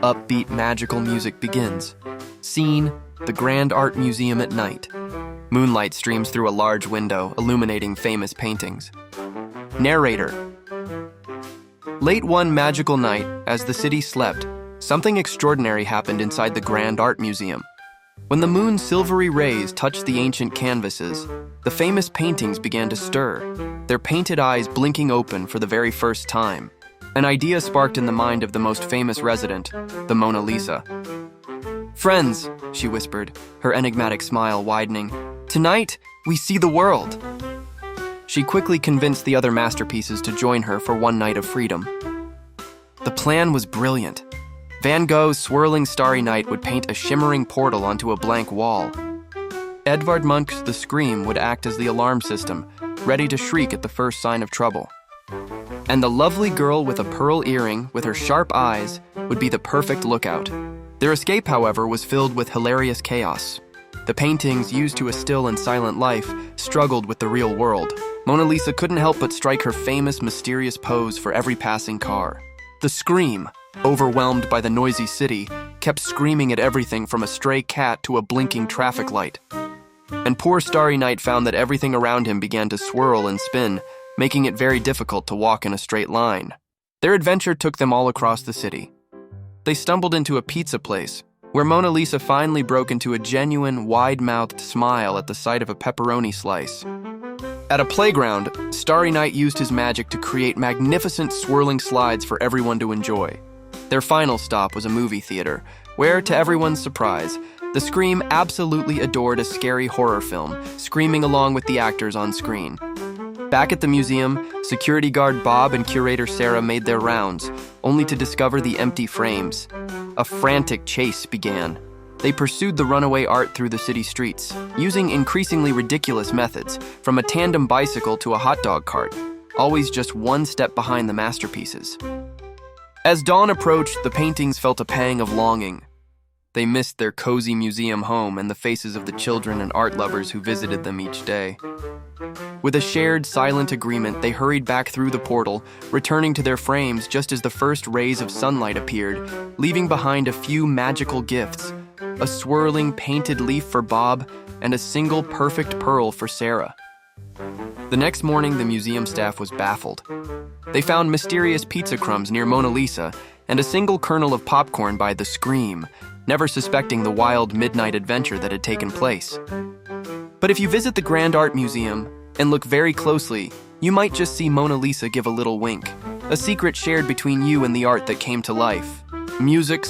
Upbeat, magical music begins. Scene: the Grand Art Museum at night. Moonlight streams through a large window, illuminating famous paintings. Narrator. Late one magical night, as the city slept, something extraordinary happened inside the Grand Art Museum. When the moon's silvery rays touched the ancient canvases, the famous paintings began to stir, their painted eyes blinking open for the very first time. An idea sparked in the mind of the most famous resident, the Mona Lisa. "Friends," she whispered, her enigmatic smile widening, "tonight, we see the world." She quickly convinced the other masterpieces to join her for one night of freedom. The plan was brilliant. Van Gogh's swirling Starry Night would paint a shimmering portal onto a blank wall. Edvard Munch's The Scream would act as the alarm system, ready to shriek at the first sign of trouble. And the lovely girl with a pearl earring with her sharp eyes would be the perfect lookout. Their escape, however, was filled with hilarious chaos. The paintings used to a still and silent life struggled with the real world. Mona Lisa couldn't help but strike her famous, mysterious pose for every passing car. The Scream, overwhelmed by the noisy city, kept screaming at everything from a stray cat to a blinking traffic light. And poor Starry Night found that everything around him began to swirl and spin, making it very difficult to walk in a straight line. Their adventure took them all across the city. They stumbled into a pizza place, where Mona Lisa finally broke into a genuine, wide-mouthed smile at the sight of a pepperoni slice. At a playground, Starry Night used his magic to create magnificent swirling slides for everyone to enjoy. Their final stop was a movie theater, where, to everyone's surprise, the Scream absolutely adored a scary horror film, screaming along with the actors on screen. Back at the museum, security guard Bob and curator Sarah made their rounds, only to discover the empty frames. A frantic chase began. They pursued the runaway art through the city streets, using increasingly ridiculous methods, from a tandem bicycle to a hot dog cart, always just one step behind the masterpieces. As dawn approached, the paintings felt a pang of longing. They missed their cozy museum home and the faces of the children and art lovers who visited them each day. With a shared, silent agreement, they hurried back through the portal, returning to their frames just as the first rays of sunlight appeared, leaving behind a few magical gifts: a swirling painted leaf for Bob and a single perfect pearl for Sarah. The next morning, the museum staff was baffled. They found mysterious pizza crumbs near Mona Lisa and a single kernel of popcorn by The Scream, never suspecting the wild midnight adventure that had taken place. But if you visit the Grand Art Museum and look very closely, you might just see Mona Lisa give a little wink, a secret shared between you and the art that came to life. Music,